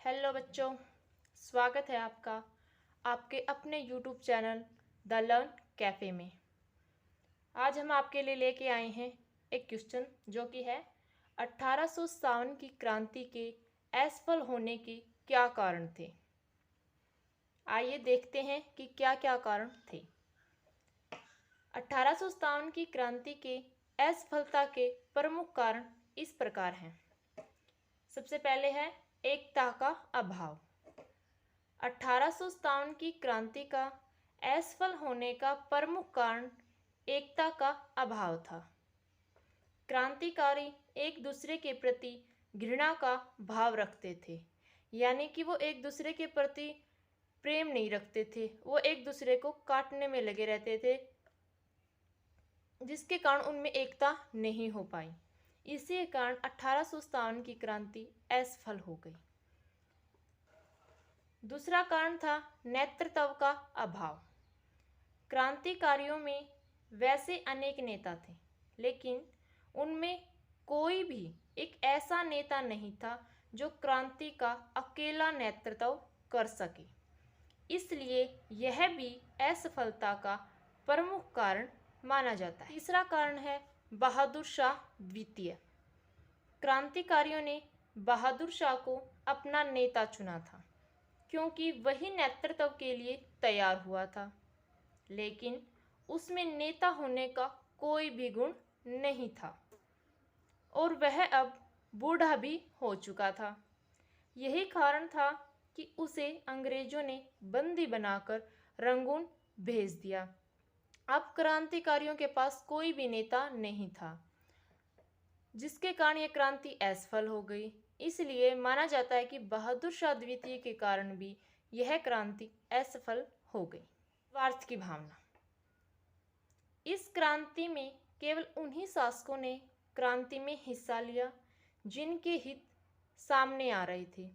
Hello बच्चों, स्वागत है आपका आपके अपने YouTube channel the learn cafe में। आज हम आपके लिए लेके आए हैं एक क्वेश्चन जो कि है 1857 की क्रांति के असफल होने के क्या कारण थे। आइए देखते हैं कि क्या क्या कारण थे। 1857 की क्रांति के असफलता के प्रमुख कारण इस प्रकार हैं। सबसे पहले है एकता का अभाव। 1857 की क्रांति का असफल होने का प्रमुख कारण एकता का अभाव था। क्रांतिकारी एक दूसरे के प्रति घृणा का भाव रखते थे, यानी कि वो एक दूसरे के प्रति प्रेम नहीं रखते थे, वो एक दूसरे को काटने में लगे रहते थे, जिसके कारण उनमें एकता नहीं हो पाई। इसी कारण 1857 की क्रांति असफल हो गई। दूसरा कारण था नेतृत्व का अभाव। क्रांतिकारियों में वैसे अनेक नेता थे, लेकिन उनमें कोई भी एक ऐसा नेता नहीं था जो क्रांति का अकेला नेतृत्व कर सके। इसलिए यह भी असफलता का प्रमुख कारण माना जाता है। तीसरा कारण है बहादुर शाह द्वितीय। क्रांतिकारियों ने बहादुर शाह को अपना नेता चुना था, क्योंकि वही नेतृत्व के लिए तैयार हुआ था, लेकिन उसमें नेता होने का कोई भी गुण नहीं था और वह अब बूढ़ा भी हो चुका था। यही कारण था कि उसे अंग्रेजों ने बंदी बनाकर रंगून भेज दिया। अब क्रांतिकारियों के पास कोई भी नेता नहीं था, जिसके कारण यह क्रांति असफल हो गई। इसलिए माना जाता है कि बहादुर शाह द्वितीय के कारण भी यह क्रांति असफल हो गई। स्वार्थ की भावना। इस क्रांति में केवल उन्हीं शासकों ने क्रांति में हिस्सा लिया जिनके हित सामने आ रहे थे,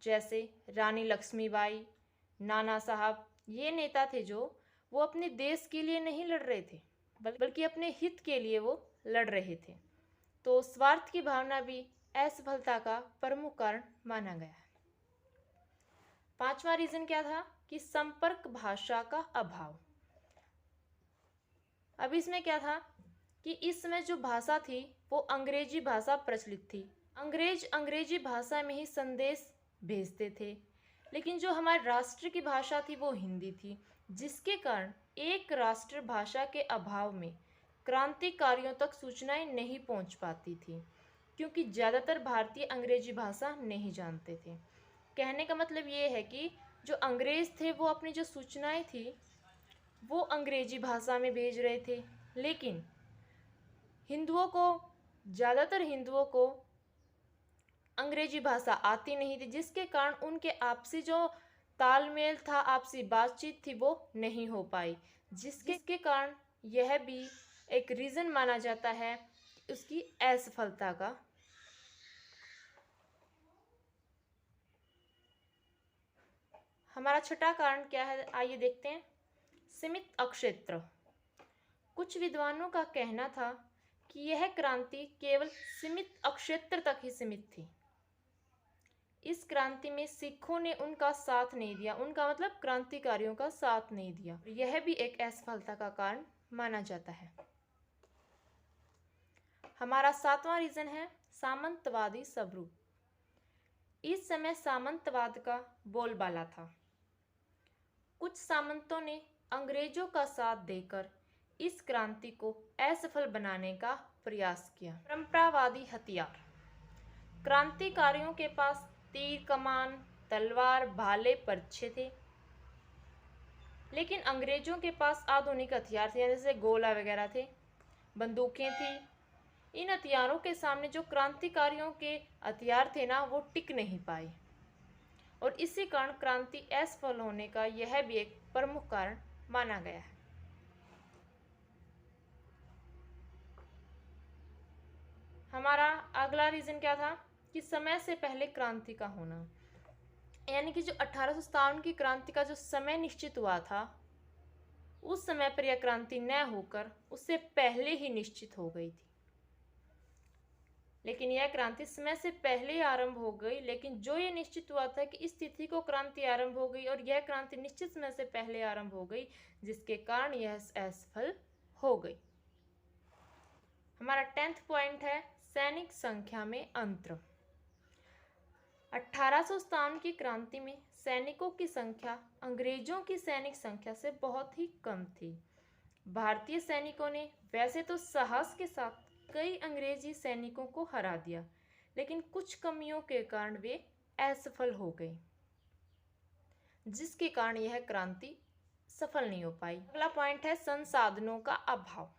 जैसे रानी लक्ष्मीबाई, नाना साहब। ये नेता थे जो वो अपने देश के लिए नहीं लड़ रहे थे, बल्कि अपने हित के लिए वो लड़ रहे थे। तो स्वार्थ की भावना भी असफलता का प्रमुख कारण माना गया है। पांचवा रीजन क्या था कि संपर्क भाषा का अभाव। अब इसमें क्या था कि इस समय जो भाषा थी वो अंग्रेजी भाषा प्रचलित थी। अंग्रेज अंग्रेजी भाषा में ही संदेश भेजते थे, लेकिन जो हमारे राष्ट्र की भाषा थी वो हिंदी थी, जिसके कारण एक राष्ट्र भाषा के अभाव में क्रांतिकारियों तक सूचनाएं नहीं पहुंच पाती थी, क्योंकि ज़्यादातर भारतीय अंग्रेजी भाषा नहीं जानते थे। कहने का मतलब ये है कि जो अंग्रेज थे वो अपनी जो सूचनाएं थी वो अंग्रेजी भाषा में भेज रहे थे, लेकिन ज़्यादातर हिंदुओं को अंग्रेजी भाषा आती नहीं थी, जिसके कारण उनके आपसी जो तालमेल था, आपसी बातचीत थी, वो नहीं हो पाई, जिसके कारण यह भी एक रीज़न माना जाता है उसकी असफलता का। हमारा छठा कारण क्या है, आइए देखते हैं। सीमित अक्षेत्र। कुछ विद्वानों का कहना था कि यह क्रांति केवल सीमित अक्षेत्र तक ही सीमित थी। इस क्रांति में सिखों ने उनका साथ नहीं दिया, उनका मतलब क्रांतिकारियों का साथ नहीं दिया। यह भी एक असफलता का कारण माना जाता है। हमारा सातवां रीजन है सामंतवादी स्वरूप। इस समय सामंतवाद का बोलबाला था। कुछ सामंतों ने अंग्रेजों का साथ देकर इस क्रांति को असफल बनाने का प्रयास किया। परंपरावादी हथियार। क्रांतिकारियों के पास तीर, कमान, तलवार, भाले, पर्चे थे, लेकिन अंग्रेजों के पास आधुनिक हथियार थे, जैसे गोला वगैरह थे, बंदूकें थी। इन हथियारों के सामने जो क्रांतिकारियों के हथियार थे ना, वो टिक नहीं पाए और इसी कारण क्रांति असफल होने का यह भी एक प्रमुख कारण माना गया है। हमारा अगला रीजन क्या था कि समय से पहले क्रांति का होना, यानी कि जो 1857 की क्रांति का जो समय निश्चित हुआ था, उस समय पर यह क्रांति न होकर उससे पहले ही निश्चित हो गई थी। लेकिन यह क्रांति समय से पहले ही आरंभ हो गई। लेकिन जो ये निश्चित हुआ था कि इस तिथि को क्रांति आरंभ हो गई और यह क्रांति निश्चित समय से पहले आरंभ हो गई, जिसके कारण यह असफल हो गई। हमारा 10th पॉइंट है सैनिक संख्या में अंतर। 1857 की क्रांति में सैनिकों की संख्या अंग्रेजों की सैनिक संख्या से बहुत ही कम थी। भारतीय सैनिकों ने वैसे तो साहस के साथ कई अंग्रेजी सैनिकों को हरा दिया, लेकिन कुछ कमियों के कारण वे असफल हो गए, जिसके कारण यह क्रांति सफल नहीं हो पाई। अगला पॉइंट है संसाधनों का अभाव।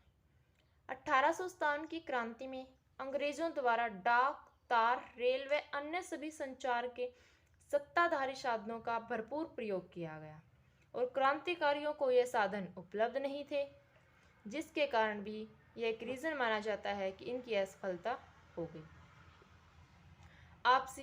1857 की क्रांति में अंग्रेजों द्वारा डाक, तार, रेल व अन्य सभी संचार के सत्ताधारी साधनों का भरपूर प्रयोग किया गया और क्रांतिकारियों को ये साधन उपलब्ध नहीं थे, जिसके कारण भी यह एक रीज़न माना जाता है कि इनकी असफलता हो गई। आपसी